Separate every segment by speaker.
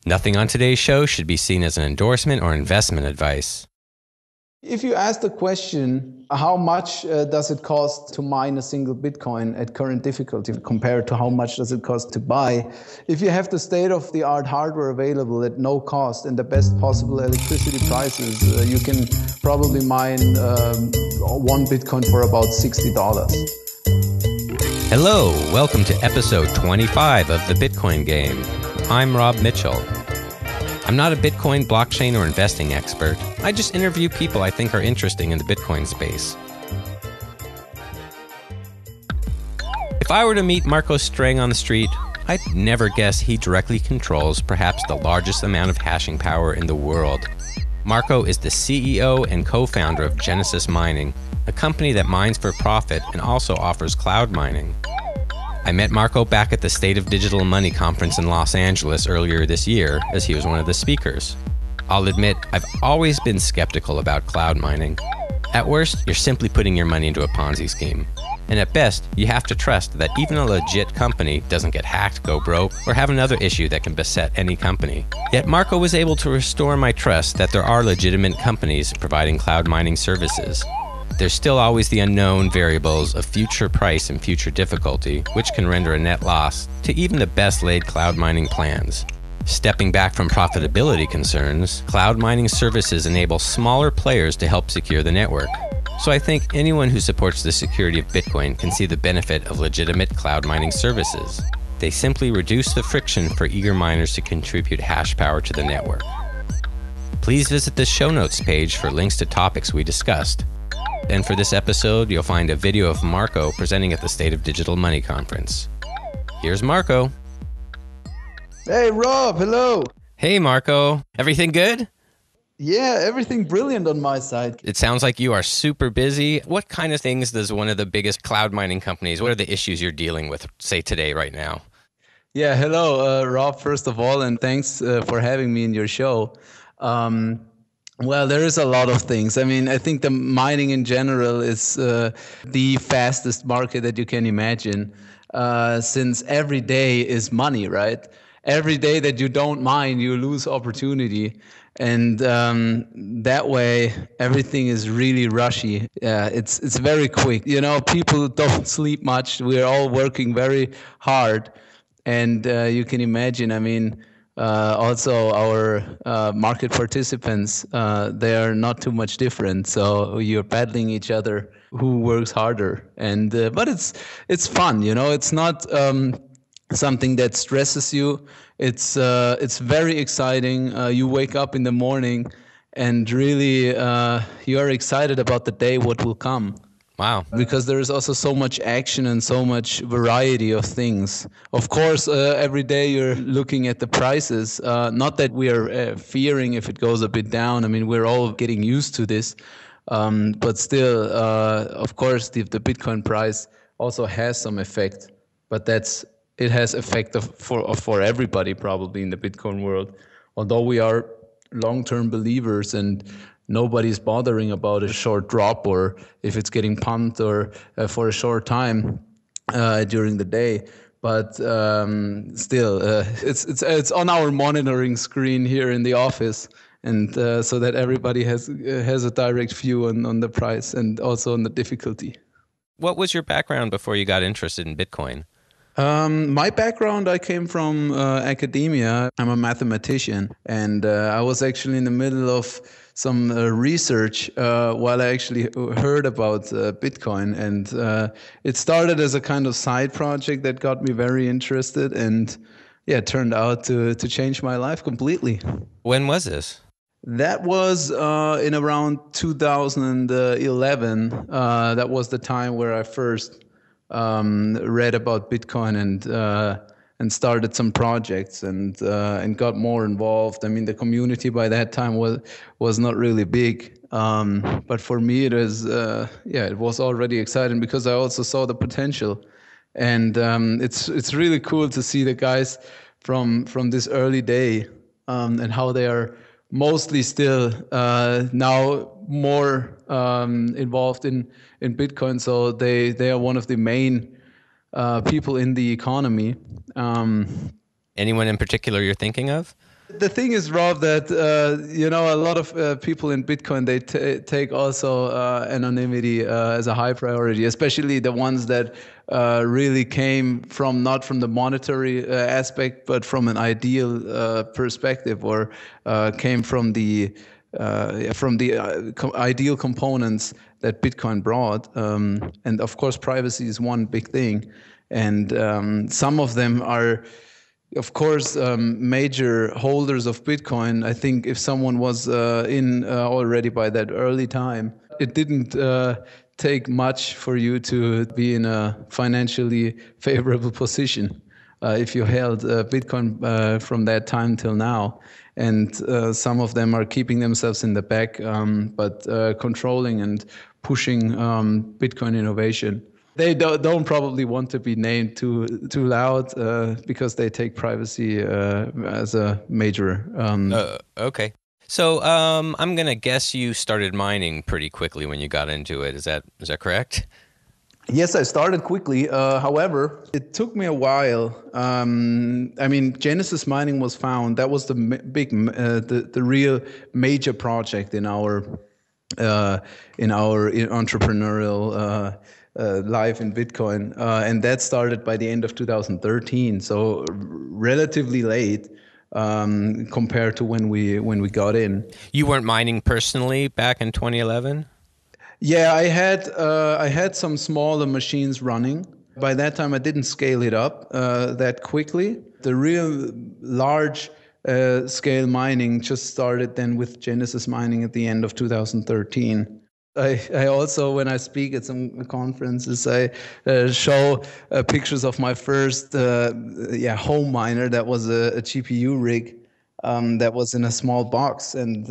Speaker 1: Nothing on today's show should be seen as an endorsement or investment advice.
Speaker 2: If you ask the question, how much does it cost to mine a single Bitcoin at current difficulty compared to how much does it cost to buy? If you have the state-of-the-art hardware available at no cost and the best possible electricity prices, you can probably mine one Bitcoin for about $60.
Speaker 1: Hello, welcome to episode 25 of The Bitcoin Game. I'm Rob Mitchell. I'm not a Bitcoin, blockchain, or investing expert. I just interview people I think are interesting in the Bitcoin space. If I were to meet Marco Streng on the street, I'd never guess he directly controls perhaps the largest amount of hashing power in the world. Marco is the CEO and co-founder of Genesis Mining, a company that mines for profit and also offers cloud mining. I met Marco back at the State of Digital Money conference in Los Angeles earlier this year, as he was one of the speakers. I'll admit, I've always been skeptical about cloud mining. At worst, you're simply putting your money into a Ponzi scheme. And at best, you have to trust that even a legit company doesn't get hacked, go broke, or have another issue that can beset any company. Yet Marco was able to restore my trust that there are legitimate companies providing cloud mining services. There's still always the unknown variables of future price and future difficulty, which can render a net loss to even the best laid cloud mining plans. Stepping back from profitability concerns, cloud mining services enable smaller players to help secure the network. So I think anyone who supports the security of Bitcoin can see the benefit of legitimate cloud mining services. They simply reduce the friction for eager miners to contribute hash power to the network. Please visit the show notes page for links to topics we discussed. And for this episode, you'll find a video of Marco presenting at the State of Digital Money conference. Here's Marco.
Speaker 2: Hey, Rob, hello.
Speaker 1: Hey, Marco. Everything good?
Speaker 2: Yeah, everything brilliant on my side.
Speaker 1: It sounds like you are super busy. What kind of things does one of the biggest cloud mining companies, what are the issues you're dealing with, say, today, right now?
Speaker 2: Yeah, hello, Rob, first of all, and thanks for having me in your show. Well, there is a lot of things. I mean, I think the mining in general is the fastest market that you can imagine, since every day is money, right? Every day that you don't mine, you lose opportunity. And that way, everything is really rushy. It's very quick. You know, people don't sleep much. We're all working very hard. And you can imagine, I mean, also our market participants, they are not too much different. So you're battling each other who works harder. And but it's fun, you know. It's not something that stresses you. It's very exciting. You wake up in the morning and really you are excited about the day, what will come.
Speaker 1: Wow.
Speaker 2: Because there is also so much action and so much variety of things. Of course, every day you're looking at the prices. Not that we are fearing if it goes a bit down. I mean, we're all getting used to this. But still, of course, the Bitcoin price also has some effect. But it has effect for everybody probably in the Bitcoin world. Although we are long-term believers and nobody's bothering about a short drop or if it's getting pumped or for a short time during the day. But still, it's on our monitoring screen here in the office, and so that everybody has a direct view on the price and also on the difficulty.
Speaker 1: What was your background before you got interested in Bitcoin?
Speaker 2: My background, I came from academia. I'm a mathematician, and I was actually in the middle of some research while I actually heard about Bitcoin. And it started as a kind of side project that got me very interested, and yeah, it turned out to change my life completely.
Speaker 1: When was this?
Speaker 2: That was in around 2011. That was the time where I first read about Bitcoin and started some projects and got more involved. I mean, the community by that time was not really big, but for me it was it was already exciting because I also saw the potential, and it's really cool to see the guys from this early day and how they are mostly still now more involved in Bitcoin. So they are one of the main people in the economy.
Speaker 1: And Anyone in particular you're thinking of?
Speaker 2: The thing is, Rob, that a lot of people in Bitcoin, they take also anonymity as a high priority, especially the ones that really came from not from the monetary aspect, but from an ideal perspective, or came from the ideal components that Bitcoin brought. And of course, privacy is one big thing, and some of them are, of course, major holders of Bitcoin. I think if someone was in already by that early time, it didn't take much for you to be in a financially favorable position if you held Bitcoin from that time till now. And some of them are keeping themselves in the back, but controlling and pushing Bitcoin innovation. They don't probably want to be named too loud because they take privacy as a major.
Speaker 1: Okay. So I'm gonna guess you started mining pretty quickly when you got into it. Is that correct?
Speaker 2: Yes, I started quickly. However, it took me a while. Genesis Mining was found. That was the real major project in our entrepreneurial life in Bitcoin, and that started by the end of 2013. So relatively late compared to when we got in.
Speaker 1: You weren't mining personally back in 2011?
Speaker 2: Yeah, I had some smaller machines running. By that time, I didn't scale it up that quickly. The real large scale mining just started then with Genesis Mining at the end of 2013. I also, when I speak at some conferences, I show pictures of my first home miner. That was a GPU rig that was in a small box, and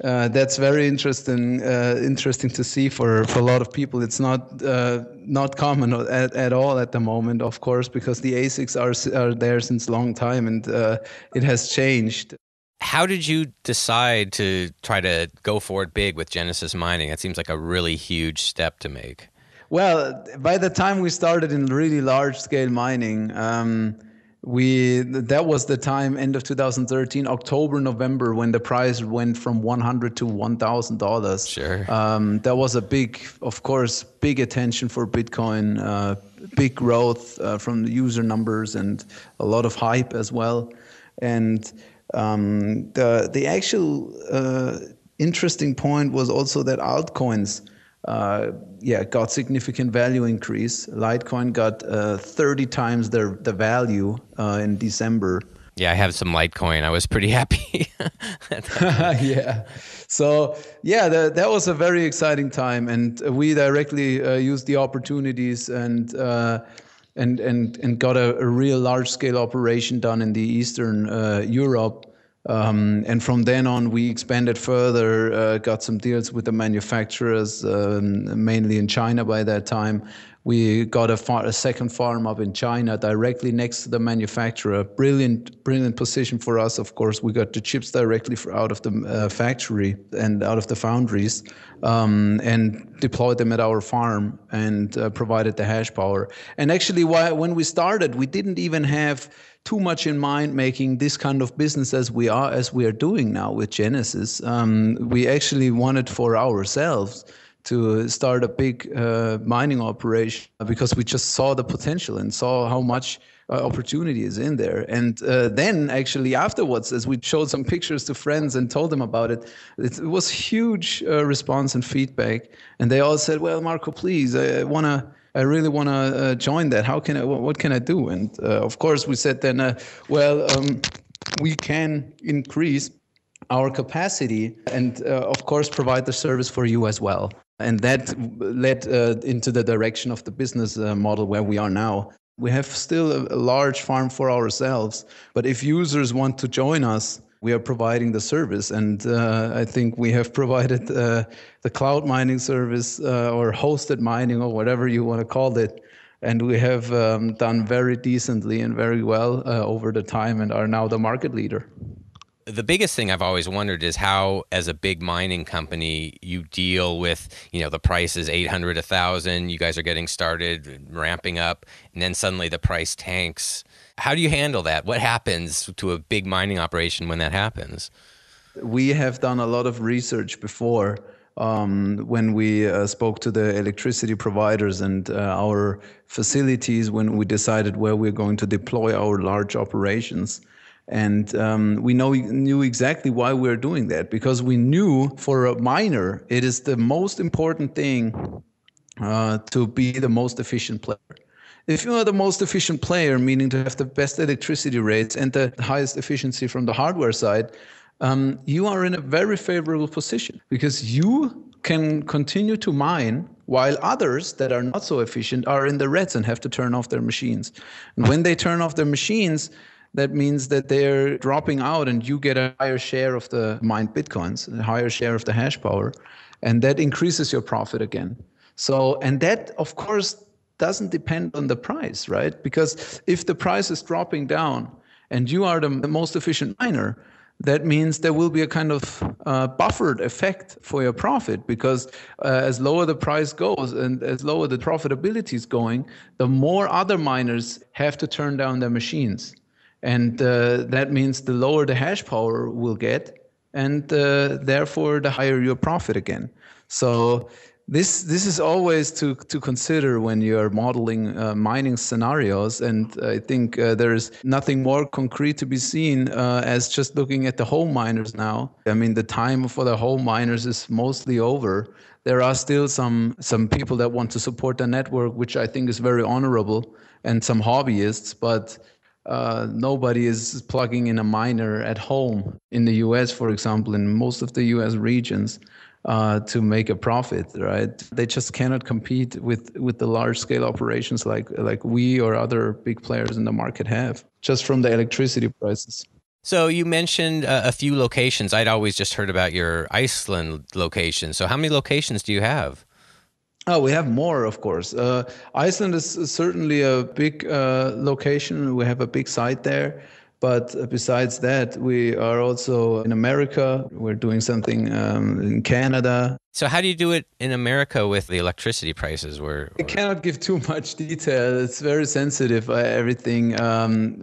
Speaker 2: that's very interesting to see for a lot of people. It's not common at all at the moment, of course, because the ASICs are there since a long time, and it has changed.
Speaker 1: How did you decide to try to go for it big with Genesis Mining? That seems like a really huge step to make.
Speaker 2: Well, by the time we started in really large scale mining, that was the time, end of 2013, October, November, when the price went from $100 to $1,000.
Speaker 1: Sure.
Speaker 2: That was a big attention for Bitcoin, big growth from the user numbers, and a lot of hype as well. And the actual interesting point was also that altcoins got significant value increase. Litecoin got 30 times the value in December.
Speaker 1: Yeah, I have some Litecoin. I was pretty happy.
Speaker 2: Yeah. So that was a very exciting time, and we directly used the opportunities and got a real large scale operation done in the Eastern Europe. And from then on, we expanded further, got some deals with the manufacturers, mainly in China by that time. We got a second farm up in China directly next to the manufacturer. Brilliant position for us, of course. We got the chips directly out of the factory and out of the foundries, and deployed them at our farm and provided the hash power. And actually, when we started, we didn't even have too much in mind making this kind of business as we are doing now with Genesis. We actually wanted for ourselves to start a big mining operation because we just saw the potential and saw how much opportunity is in there. And then actually afterwards, as we showed some pictures to friends and told them about it, it was huge response and feedback. And they all said, well, Marco, please, I really want to join that. What can I do? And of course, we said then, we can increase our capacity and, of course, provide the service for you as well. And that led into the direction of the business model where we are now. We have still a large farm for ourselves, but if users want to join us, we are providing the service. And I think we have provided the cloud mining service or hosted mining or whatever you want to call it. And we have done very decently and very well over the time and are now the market leader.
Speaker 1: The biggest thing I've always wondered is how, as a big mining company, you deal with, the price is 800, 1,000, you guys are getting started, ramping up, and then suddenly the price tanks. How do you handle that? What happens to a big mining operation when that happens?
Speaker 2: We have done a lot of research before when we spoke to the electricity providers and our facilities when we decided where we're going to deploy our large operations. And we knew exactly why we're doing that, because we knew for a miner, it is the most important thing to be the most efficient player. If you are the most efficient player, meaning to have the best electricity rates and the highest efficiency from the hardware side, you are in a very favorable position because you can continue to mine while others that are not so efficient are in the reds and have to turn off their machines. And when they turn off their machines, that means that they're dropping out and you get a higher share of the mined bitcoins, a higher share of the hash power, and that increases your profit again. So, and that, of course, doesn't depend on the price, right? Because if the price is dropping down and you are the most efficient miner, that means there will be a kind of buffered effect for your profit, because as lower the price goes and as lower the profitability is going, the more other miners have to turn down their machines. And that means the lower the hash power will get, and therefore the higher your profit again. So this is always to consider when you're modeling mining scenarios, and I think there's nothing more concrete to be seen as just looking at the home miners now. I mean, the time for the home miners is mostly over. There are still some people that want to support the network, which I think is very honorable, and some hobbyists, but nobody is plugging in a miner at home in the US, for example, in most of the US regions to make a profit, right? They just cannot compete with the large scale operations like we or other big players in the market have, just from the electricity prices.
Speaker 1: So you mentioned a few locations. I'd always just heard about your Iceland location. So how many locations do you have?
Speaker 2: Oh, we have more, of course. Iceland is certainly a big location. We have a big site there. But besides that, we are also in America. We're doing something in Canada.
Speaker 1: So how do you do it in America with the electricity prices?
Speaker 2: I cannot give too much detail. It's very sensitive, everything.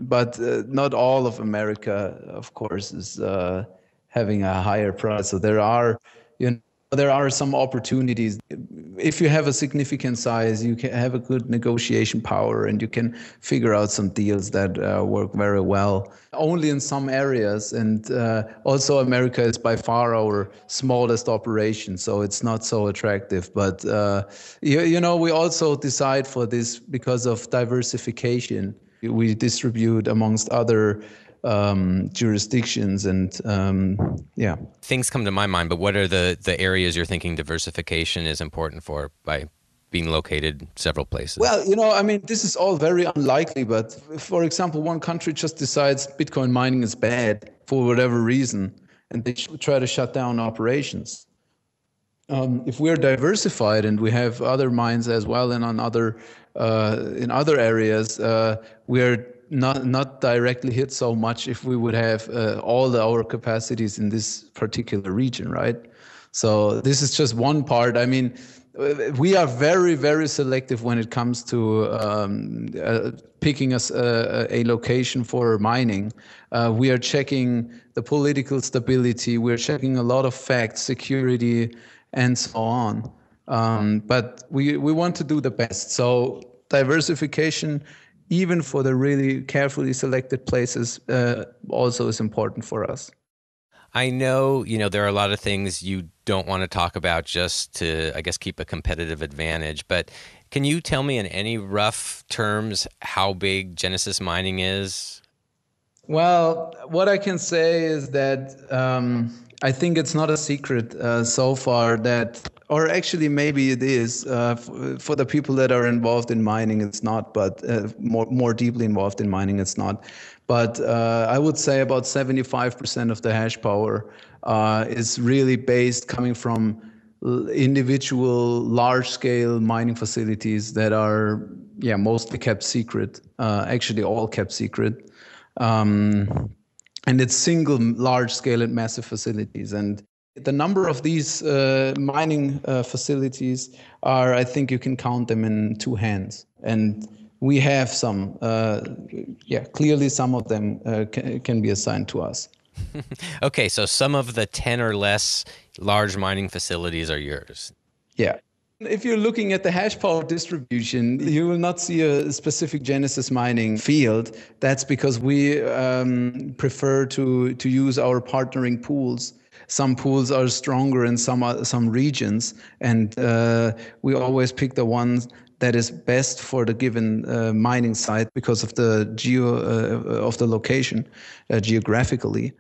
Speaker 2: But not all of America, of course, is having a higher price. So there are, there are some opportunities. If you have a significant size, you can have a good negotiation power and you can figure out some deals that work very well. Only in some areas. And also America is by far our smallest operation, so it's not so attractive. But, we also decide for this because of diversification. We distribute amongst other jurisdictions and yeah.
Speaker 1: Things come to my mind, but what are the areas you're thinking diversification is important for by being located several places?
Speaker 2: Well, I mean, this is all very unlikely, but for example, one country just decides Bitcoin mining is bad for whatever reason, and they try to shut down operations. If we're diversified and we have other mines as well and in other areas, we're not directly hit so much if we would have all our capacities in this particular region, right? So this is just one part. I mean, we are very, very selective when it comes to picking us a location for mining. We are checking the political stability. We're checking a lot of facts, security, and so on. But we want to do the best. So diversification, even for the really carefully selected places, also is important for us.
Speaker 1: I know, there are a lot of things you don't want to talk about just to, I guess, keep a competitive advantage. But can you tell me in any rough terms how big Genesis Mining is?
Speaker 2: Well, what I can say is that I think it's not a secret so far that, or actually maybe it is, for the people that are involved in mining, it's not, but more deeply involved in mining, it's not. But I would say about 75% of the hash power is really coming from individual large-scale mining facilities that are, mostly kept secret, actually all kept secret. And it's single large-scale and massive facilities. And the number of these mining facilities are, I think you can count them in two hands. And we have some. Clearly some of them can be assigned to us.
Speaker 1: Okay, so some of the 10 or less large mining facilities are yours.
Speaker 2: Yeah. If you're looking at the hash power distribution, you will not see a specific Genesis mining field. That's because we prefer to use our partnering pools. Some pools are stronger in some regions, and we always pick the ones that is best for the given mining site because of the of the location geographically.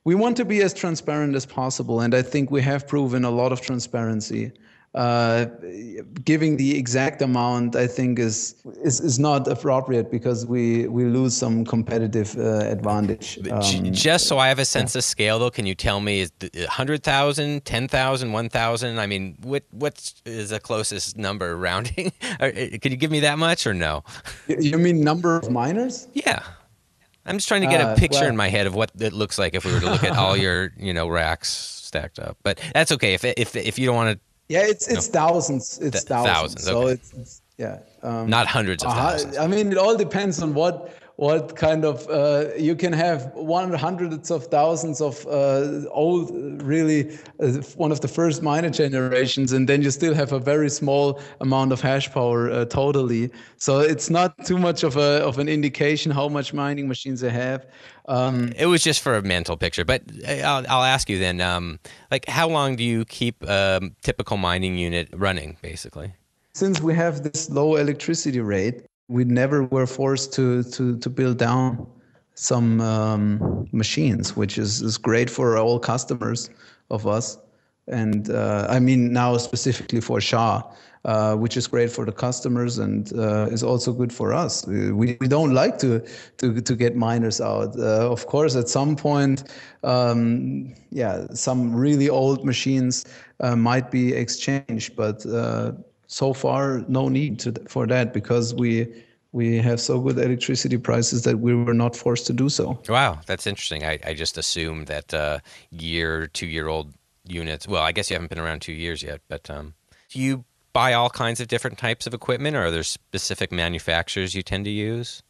Speaker 2: We want to be as transparent as possible, and I think we have proven a lot of transparency. Giving the exact amount, I think, is not appropriate because we lose some competitive advantage.
Speaker 1: Just so I have a sense of scale, though, can you tell me, is 100,000, 10,000, 1,000? I mean, what is the closest number rounding? Can you give me that much or no?
Speaker 2: You mean number of miners?
Speaker 1: Yeah. I'm just trying to get a picture in my head of what it looks like if we were to look at all your, racks stacked up. But that's okay if you don't want to.
Speaker 2: Yeah, it's thousands. It's thousands. So
Speaker 1: okay.
Speaker 2: it's yeah.
Speaker 1: Not hundreds of thousands.
Speaker 2: I mean, it all depends on what kind of you can have hundreds of thousands of old, really one of the first miner generations, and then you still have a very small amount of hash power totally. So it's not too much of an indication how much mining machines they have.
Speaker 1: It was just for a mental picture, but I'll ask you then, like how long do you keep a typical mining unit running, basically?
Speaker 2: Since we have this low electricity rate, we never were forced to build down some machines, which is great for all customers of us. And I mean now specifically for SHA, which is great for the customers and is also good for us. We don't like to get miners out. Of course, at some point, some really old machines might be exchanged, but so far, no need for that because we have so good electricity prices that we were not forced to do so.
Speaker 1: Wow, that's interesting. I just assumed that 2-year-old units. Well, I guess you haven't been around 2 years yet, but do you buy all kinds of different types of equipment, or are there specific manufacturers you tend to use?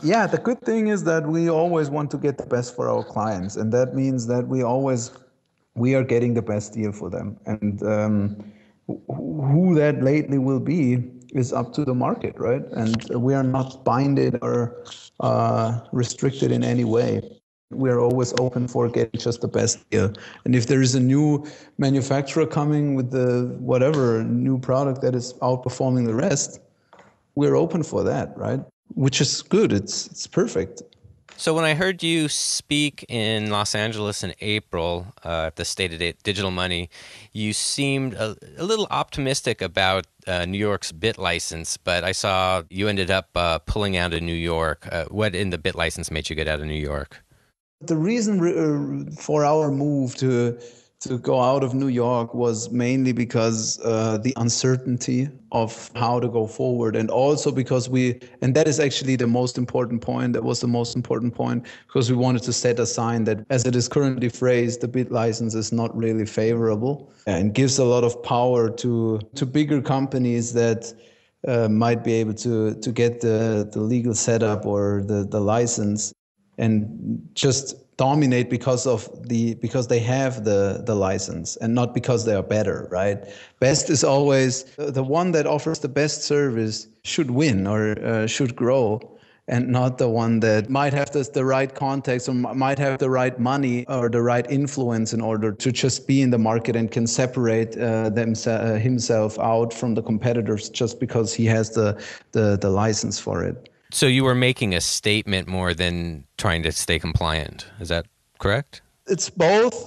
Speaker 2: Yeah, the good thing is that we always want to get the best for our clients, and that means that we are getting the best deal for them. And who that lately will be is up to the market, right? And we are not binded or restricted in any way. We are always open for getting just the best deal. And if there is a new manufacturer coming with the whatever new product that is outperforming the rest, we're open for that, right? Which is good. It's perfect.
Speaker 1: So when I heard you speak in Los Angeles in April at the State of Digital Money, you seemed a little optimistic about New York's bit license, but I saw you ended up pulling out of New York. What in the bit license made you get out of New York?
Speaker 2: The reason for our move to go out of New York was mainly because the uncertainty of how to go forward, and also because and that is actually the most important point. That was the most important point because we wanted to set a sign that, as it is currently phrased, the bit license is not really favorable and gives a lot of power to bigger companies that might be able to get the legal setup or the license and just dominate because they have the license and not because they are better, right? Best is always the one that offers the best service should win or should grow, and not the one that might have the right context or might have the right money or the right influence in order to just be in the market and can separate himself out from the competitors just because he has the license for it.
Speaker 1: So you were making a statement more than trying to stay compliant. Is that correct?
Speaker 2: It's both.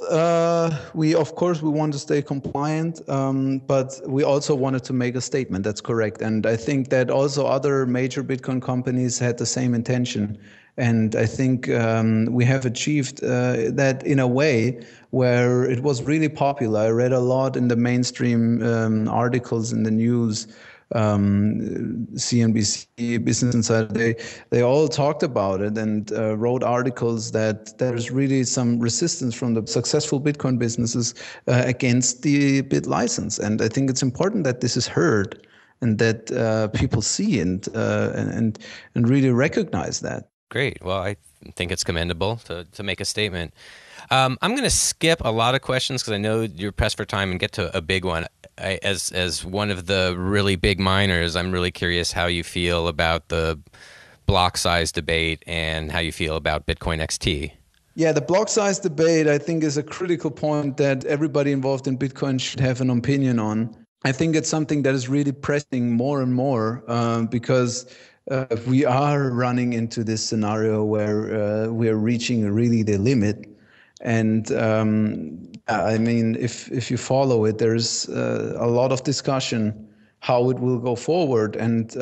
Speaker 2: We want to stay compliant, but we also wanted to make a statement. That's correct. And I think that also other major Bitcoin companies had the same intention. And I think we have achieved that in a way where it was really popular. I read a lot in the mainstream articles in the news. CNBC, Business Insider, they all talked about it and wrote articles that there's really some resistance from the successful Bitcoin businesses against the bit license. And I think it's important that this is heard and that people see and really recognize that.
Speaker 1: Great. Well, I think it's commendable to make a statement. I'm going to skip a lot of questions because I know you're pressed for time and get to a big one. As one of the really big miners, I'm really curious how you feel about the block size debate and how you feel about Bitcoin XT.
Speaker 2: Yeah, the block size debate, I think, is a critical point that everybody involved in Bitcoin should have an opinion on. I think it's something that is really pressing more and more because we are running into this scenario where we are reaching really the limit. And I mean, if you follow it, there's a lot of discussion how it will go forward. And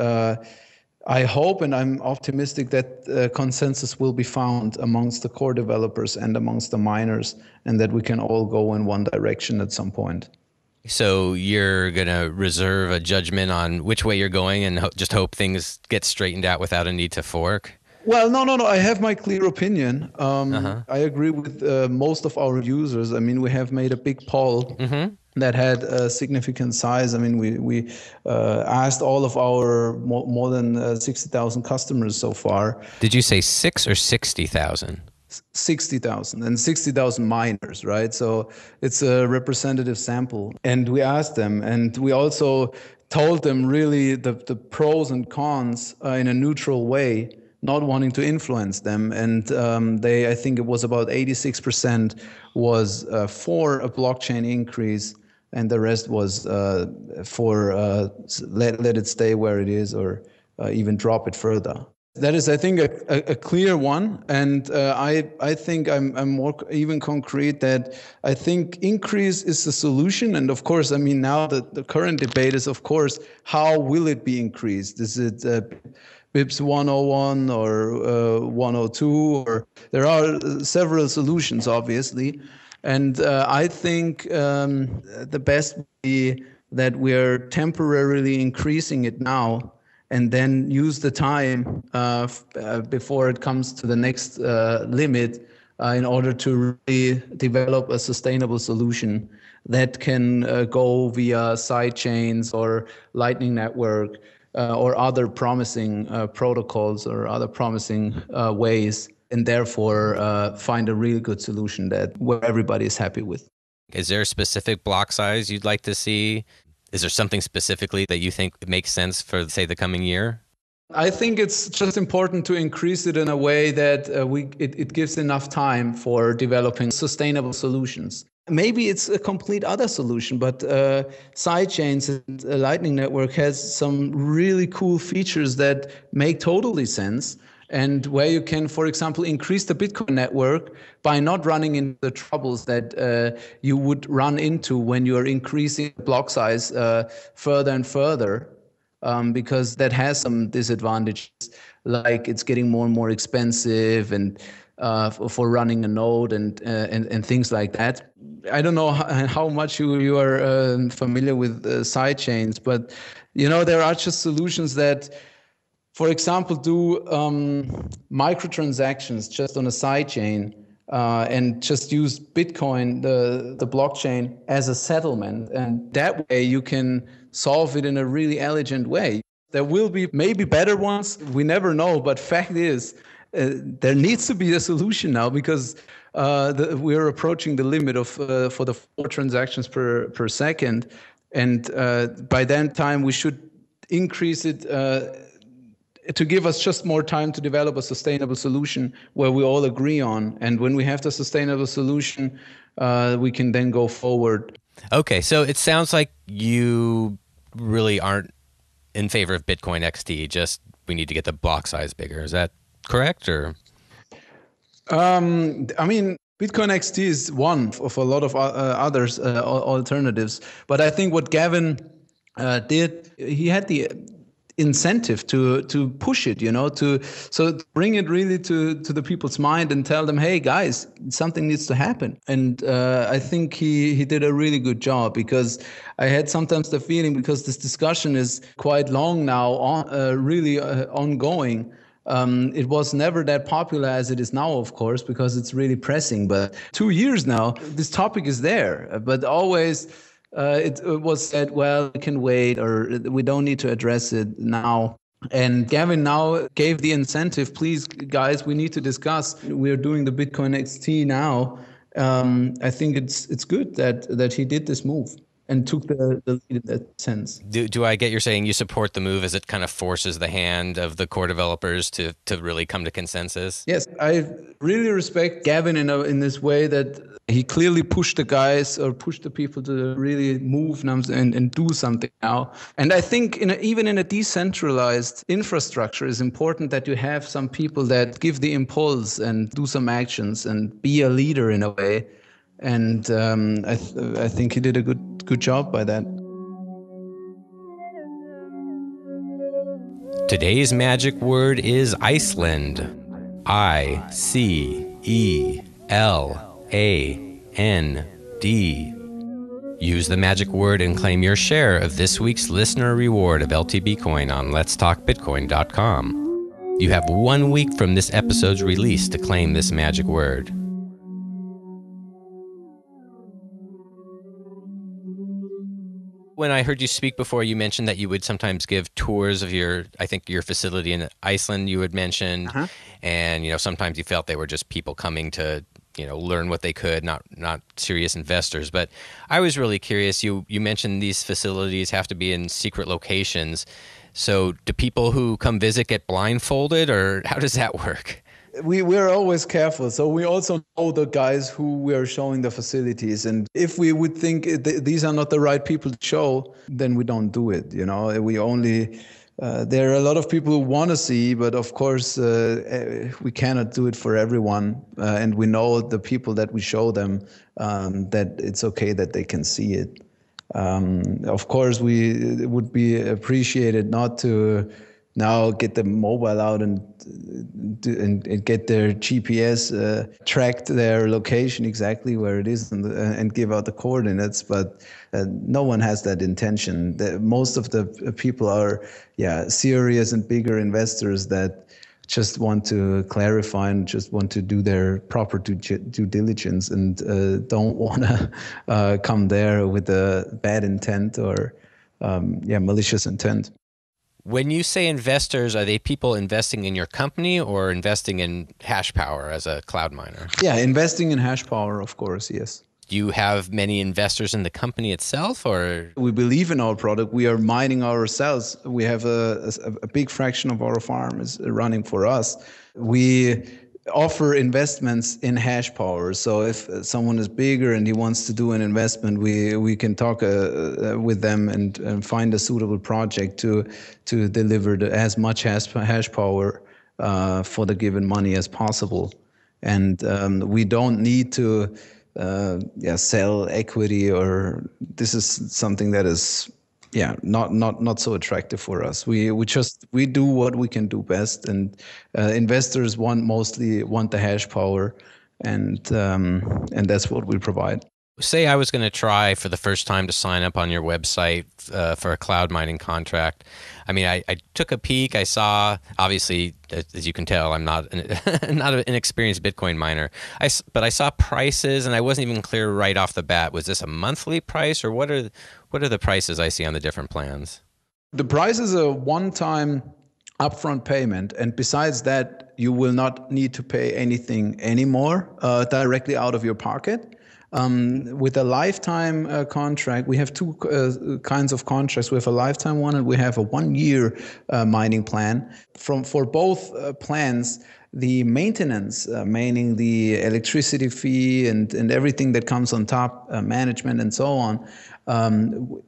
Speaker 2: I hope and I'm optimistic that consensus will be found amongst the core developers and amongst the miners, and that we can all go in one direction at some point.
Speaker 1: So you're going to reserve a judgment on which way you're going and just hope things get straightened out without a need to fork?
Speaker 2: Well, no. I have my clear opinion. I agree with most of our users. I mean, we have made a big poll that had a significant size. I mean, we asked all of our more than 60,000 customers so far.
Speaker 1: Did you say 6 or 60,000?
Speaker 2: 60,000 and 60,000 miners, right? So it's a representative sample. And we asked them, and we also told them really the pros and cons in a neutral way, not wanting to influence them. And I think it was about 86% was for a blockchain increase, and the rest was for let it stay where it is or even drop it further. That is, I think, a clear one, and I think I'm more even concrete that I think increase is the solution. And of course, I mean, now the current debate is, of course, how will it be increased? Is it BIPs 101 or 102? Or there are several solutions, obviously, and I think the best would be that we are temporarily increasing it now, and then use the time before it comes to the next limit in order to really develop a sustainable solution that can go via side chains or Lightning Network or other promising protocols or other promising ways, and therefore find a really good solution where everybody is happy with.
Speaker 1: Is there a specific block size you'd like to see? Is there something specifically that you think makes sense for, say, the coming year?
Speaker 2: I think it's just important to increase it in a way that it gives enough time for developing sustainable solutions. Maybe it's a complete other solution, but sidechains and Lightning Network has some really cool features that make totally sense, and where you can, for example, increase the Bitcoin network by not running into the troubles that you would run into when you are increasing the block size further and further, because that has some disadvantages, like it's getting more and more expensive and for running a node and things like that. I don't know how much you are familiar with sidechains, but there are just solutions that, for example, do microtransactions just on a sidechain and just use Bitcoin, the blockchain, as a settlement. And that way you can solve it in a really elegant way. There will be maybe better ones. We never know. But fact is, there needs to be a solution now, because we're approaching the limit of for the 4 transactions per second. And by that time, we should increase it to give us just more time to develop a sustainable solution where we all agree on. And when we have the sustainable solution, we can then go forward.
Speaker 1: Okay, so it sounds like you really aren't in favor of Bitcoin XT, just we need to get the block size bigger. Is that correct? Or
Speaker 2: I mean, Bitcoin XT is one of a lot of others alternatives. But I think what Gavin did, he had the incentive to push it, to bring it really to the people's mind and tell them, hey guys, something needs to happen. And I think he did a really good job, because I had sometimes the feeling, because this discussion is quite long now, ongoing. It was never that popular as it is now, of course, because it's really pressing. But 2 years now, this topic is there, but always it was said, well, we can wait, or we don't need to address it now. And Gavin now gave the incentive, please, guys, we need to discuss. We're doing the Bitcoin XT now. I think it's good that he did this move and took the lead in that sense.
Speaker 1: Do I get you're saying you support the move as it kind of forces the hand of the core developers to really come to consensus?
Speaker 2: Yes, I really respect Gavin in this way that he clearly pushed the guys or pushed the people to really move and do something now. And I think even in a decentralized infrastructure, it's important that you have some people that give the impulse and do some actions and be a leader in a way. And I think he did a good job by that.
Speaker 1: Today's magic word is Iceland. ICELAND. Use the magic word and claim your share of this week's listener reward of LTB coin on letstalkbitcoin.com. You have 1 week from this episode's release to claim this magic word. When I heard you speak before, you mentioned that you would sometimes give tours of your facility in Iceland you had mentioned. And, sometimes you felt they were just people coming to, learn what they could, not serious investors. But I was really curious. You mentioned these facilities have to be in secret locations. So do people who come visit get blindfolded, or how does that work?
Speaker 2: We're always careful. So we also know the guys who we are showing the facilities. And if we would think these are not the right people to show, then we don't do it. We only, there are a lot of people who want to see, but of course, we cannot do it for everyone. And we know the people that we show them, that it's okay that they can see it. Of course, it would be appreciated not to now get the mobile out and get their GPS tracked their location exactly where it is and give out the coordinates. But no one has that intention. Most of the people are serious and bigger investors that just want to clarify and just want to do their proper due diligence and don't want to come there with a bad intent or malicious intent.
Speaker 1: When you say investors, are they people investing in your company or investing in hash power as a cloud miner?
Speaker 2: Yeah, investing in hash power, of course, yes.
Speaker 1: Do you have many investors in the company itself, or?
Speaker 2: We believe in our product. We are mining ourselves. We have a big fraction of our farm is running for us. We offer investments in hash power. So if someone is bigger and he wants to do an investment, we can talk with them and find a suitable project to deliver as much hash power for the given money as possible. And we don't need to sell equity, or this is something that is not so attractive for us. We do what we can do best, and investors mostly want the hash power, and that's what we provide.
Speaker 1: Say I was going to try for the first time to sign up on your website for a cloud mining contract. I mean, I took a peek. I saw, obviously, as you can tell, I'm not an experienced Bitcoin miner. But I saw prices, and I wasn't even clear right off the bat. Was this a monthly price, or what are the prices I see on the different plans?
Speaker 2: The price is a one-time upfront payment, and besides that, you will not need to pay anything anymore directly out of your pocket. With a lifetime contract, we have two kinds of contracts. We have a lifetime one and we have a 1-year mining plan. For both plans, the maintenance, meaning the electricity fee and everything that comes on top, management and so on,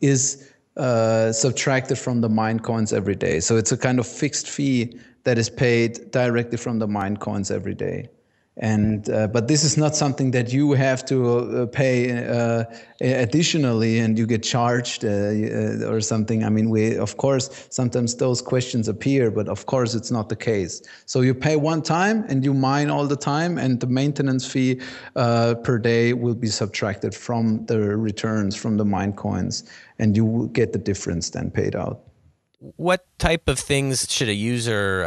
Speaker 2: is subtracted from the mine coins every day. So it's a kind of fixed fee that is paid directly from the mine coins every day. And but this is not something that you have to pay additionally, and you get charged or something. I mean, of course sometimes those questions appear, but of course it's not the case. So you pay one time and you mine all the time, and the maintenance fee per day will be subtracted from the returns from the mine coins, and you will get the difference then paid out.
Speaker 1: What type of things should a user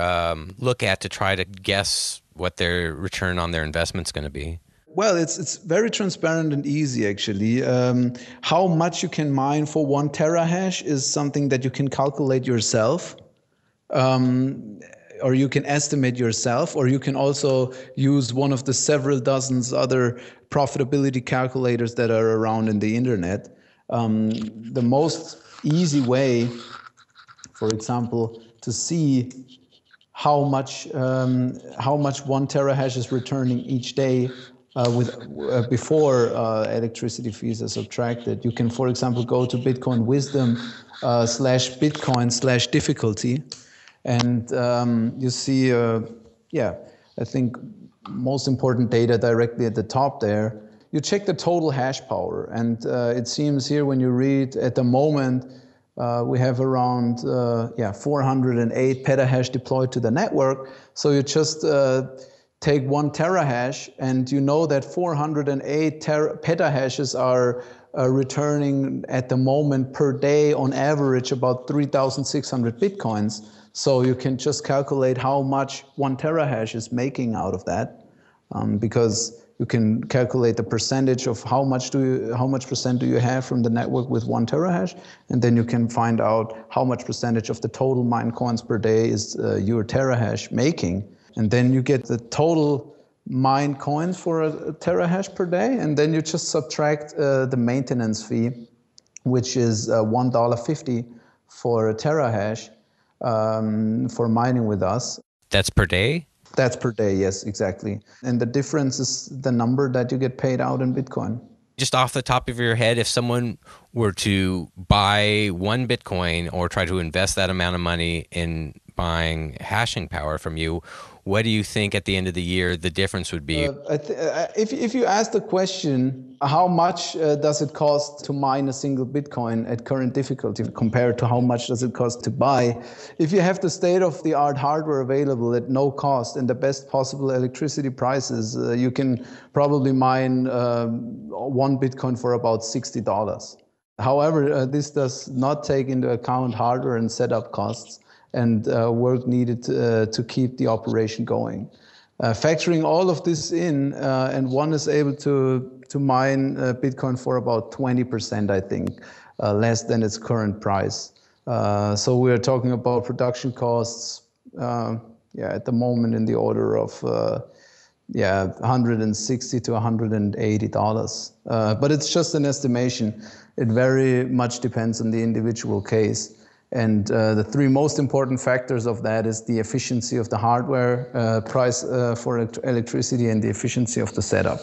Speaker 1: look at to try to guess what their return on their investment is going to be?
Speaker 2: Well, it's very transparent and easy, actually. How much you can mine for 1 terahash is something that you can calculate yourself, or you can estimate yourself, or you can also use one of the several dozens other profitability calculators that are around in the internet. The most easy way, for example, to see how much 1 terahash is returning each day before electricity fees are subtracted. You can, for example, go to Bitcoin Wisdom /Bitcoin/difficulty, and you see, I think most important data directly at the top there. You check the total hash power, and it seems here when you read at the moment, we have around 408 petahash deployed to the network. So you just take 1 terahash, and you know that 408 petahashes are returning at the moment per day on average about 3,600 bitcoins. So you can just calculate how much 1 terahash is making out of that, because you can calculate the percentage of how much percent do you have from the network with 1 terahash, and then you can find out how much percentage of the total mined coins per day is your terahash making, and then you get the total mined coins for a terahash per day, and then you just subtract the maintenance fee, which is $1.50 for a terahash for mining with us.
Speaker 1: That's per day?
Speaker 2: That's per day, yes, exactly. And the difference is the number that you get paid out in Bitcoin.
Speaker 1: Just off the top of your head, if someone were to buy 1 Bitcoin or try to invest that amount of money in buying hashing power from you, what do you think at the end of the year the difference would be?
Speaker 2: If you ask the question, how much does it cost to mine a single Bitcoin at current difficulty compared to how much does it cost to buy? If you have the state-of-the-art hardware available at no cost and the best possible electricity prices, you can probably mine 1 Bitcoin for about $60. However, this does not take into account hardware and setup costs and work needed to keep the operation going. Factoring all of this in, and one is able to mine Bitcoin for about 20%, I think, less than its current price. So we're talking about production costs, at the moment in the order of $160 to $180. But it's just an estimation. It very much depends on the individual case. And the 3 most important factors of that is the efficiency of the hardware, price for electricity, and the efficiency of the setup.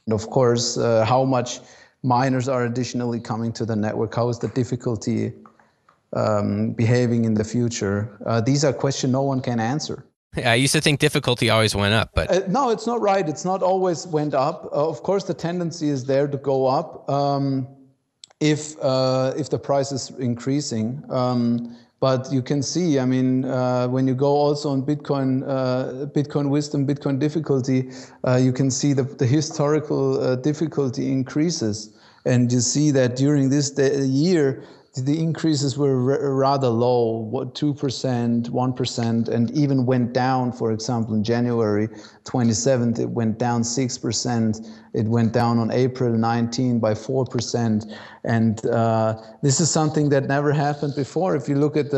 Speaker 2: And of course, how much miners are additionally coming to the network, how is the difficulty behaving in the future? These are questions no one can answer.
Speaker 1: I used to think difficulty always went up, but
Speaker 2: no, it's not right. It's not always went up. Of course, the tendency is there to go up. If the price is increasing. But you can see, I mean, when you go also on Bitcoin Wisdom, Bitcoin difficulty, you can see the historical difficulty increases. And you see that during this year, the increases were rather low, 2%, 1%, and even went down. For example, in January 27th, it went down 6%. It went down on April 19 by 4%. And this is something that never happened before. If you look at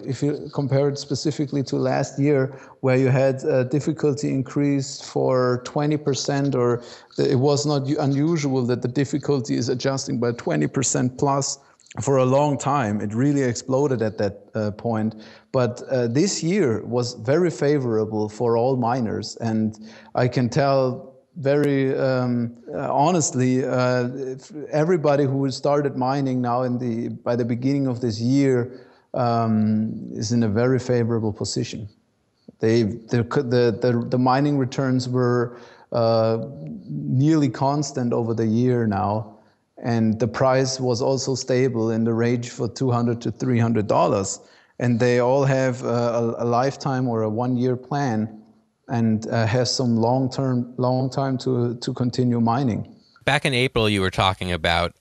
Speaker 2: if you compare it specifically to last year, where you had difficulty increased for 20%, or it was not unusual that the difficulty is adjusting by 20% plus. For a long time, it really exploded at that point. But this year was very favorable for all miners. And I can tell very honestly, everybody who started mining now by the beginning of this year is in a very favorable position. The mining returns were nearly constant over the year now. And the price was also stable in the range for $200 to $300. And they all have a lifetime or a 1-year plan, and have some long time to continue mining.
Speaker 1: Back in April, you were talking about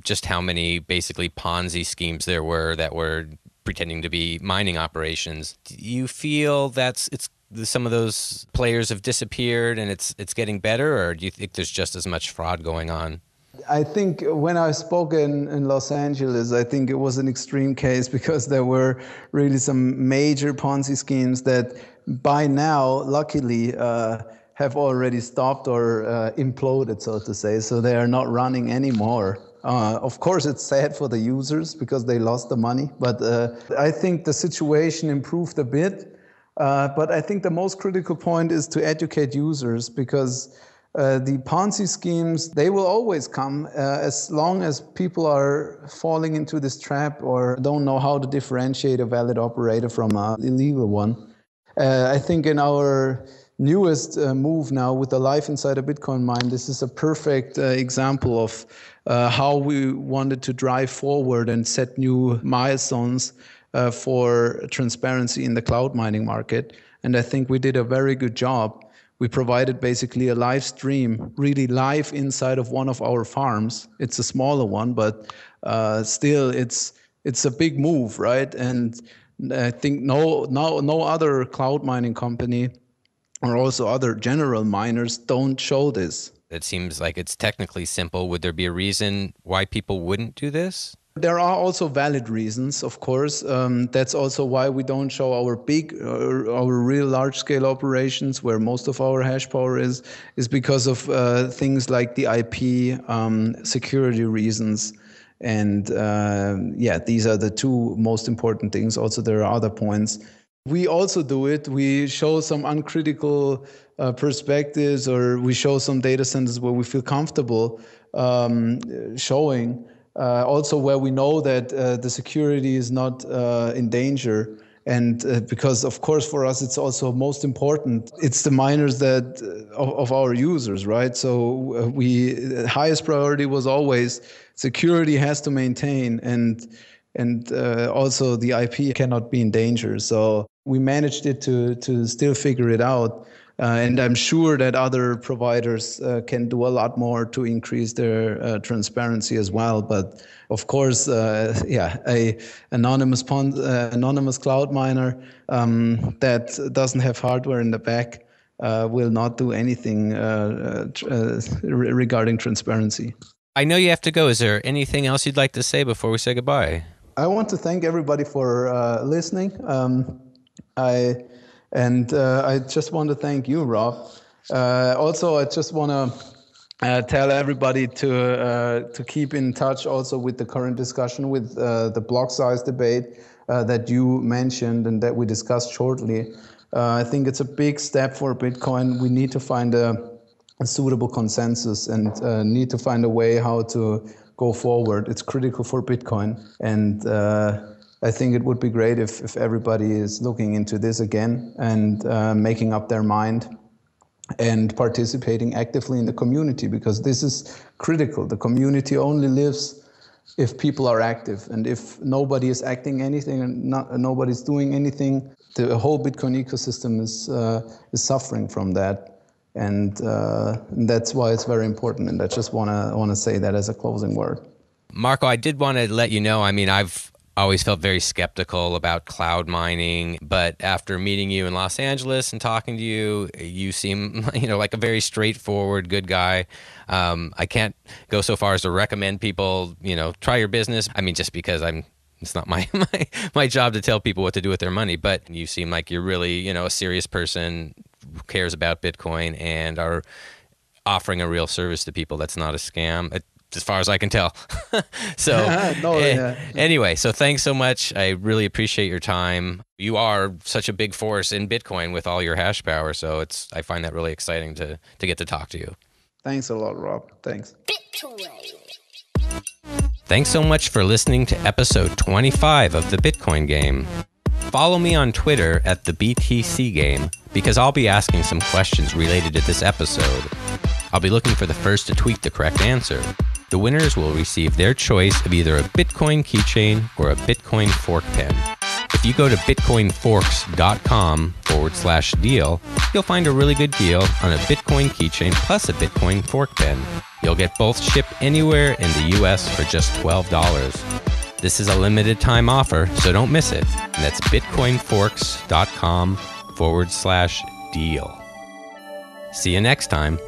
Speaker 1: just how many basically Ponzi schemes there were that were pretending to be mining operations. Do you feel it's some of those players have disappeared and it's getting better, or do you think there's just as much fraud going on?
Speaker 2: I think when I spoke in Los Angeles, I think it was an extreme case because there were really some major Ponzi schemes that by now, luckily, have already stopped or imploded, so to say. So they are not running anymore. Of course, it's sad for the users because they lost the money, but I think the situation improved a bit. But I think the most critical point is to educate users, because the Ponzi schemes, they will always come as long as people are falling into this trap or don't know how to differentiate a valid operator from an illegal one. I think in our newest move now with the Life Inside a Bitcoin Mine, this is a perfect example of how we wanted to drive forward and set new milestones for transparency in the cloud mining market. And I think we did a very good job. We provided basically a live stream, really live inside of one of our farms. It's a smaller one, but still it's a big move, right? And I think no other cloud mining company or also other general miners don't show this.
Speaker 1: It seems like it's technically simple. Would there be a reason why people wouldn't do this?
Speaker 2: There are also valid reasons, of course. That's also why we don't show our our real large-scale operations where most of our hash power is because of things like the IP, security reasons. And yeah, these are the two most important things. Also, there are other points. We also do it. We show some uncritical perspectives, or we show some data centers where we feel comfortable showing. Also where we know that the security is not in danger. And because, of course, for us, it's also most important. It's the miners that of our users, right? So highest priority was always security has to maintain, and also the IP cannot be in danger. So we managed it to still figure it out. And I'm sure that other providers can do a lot more to increase their transparency as well. But of course, yeah, a anonymous cloud miner that doesn't have hardware in the back will not do anything regarding transparency.
Speaker 1: I know you have to go. Is there anything else you'd like to say before we say goodbye?
Speaker 2: I want to thank everybody for listening. I just want to thank you, Rob. Also, I just want to tell everybody to keep in touch also with the current discussion with the block size debate that you mentioned and that we discussed shortly. I think it's a big step for Bitcoin. We need to find a suitable consensus and need to find a way how to go forward. It's critical for Bitcoin. And I think it would be great if everybody is looking into this again and making up their mind and participating actively in the community, because this is critical. The community only lives if people are active, and if nobody is acting anything and nobody's doing anything, the whole Bitcoin ecosystem is suffering from that, and that's why it's very important. And I just want to say that as a closing word.
Speaker 1: Marco, I did want to let you know. I mean, I've always felt very skeptical about cloud mining, but after meeting you in Los Angeles and talking to you, you seem, like a very straightforward, good guy. I can't go so far as to recommend people, try your business. I mean, just because it's not my job to tell people what to do with their money, but you seem like you're really, a serious person who cares about Bitcoin and are offering a real service to people that's not a scam. As far as I can tell. So anyway, so thanks so much. I really appreciate your time. You are such a big force in Bitcoin with all your hash power. So I find that really exciting to get to talk to you.
Speaker 2: Thanks a lot, Rob. Thanks.
Speaker 1: Thanks so much for listening to episode 25 of The Bitcoin Game. Follow me on Twitter at the BTC Game, because I'll be asking some questions related to this episode. I'll be looking for the first to tweet the correct answer. The winners will receive their choice of either a Bitcoin keychain or a Bitcoin fork pen. If you go to bitcoinforks.com/deal, you'll find a really good deal on a Bitcoin keychain plus a Bitcoin fork pen. You'll get both shipped anywhere in the US for just $12. This is a limited time offer, so don't miss it. And that's bitcoinforks.com /deal. See you next time.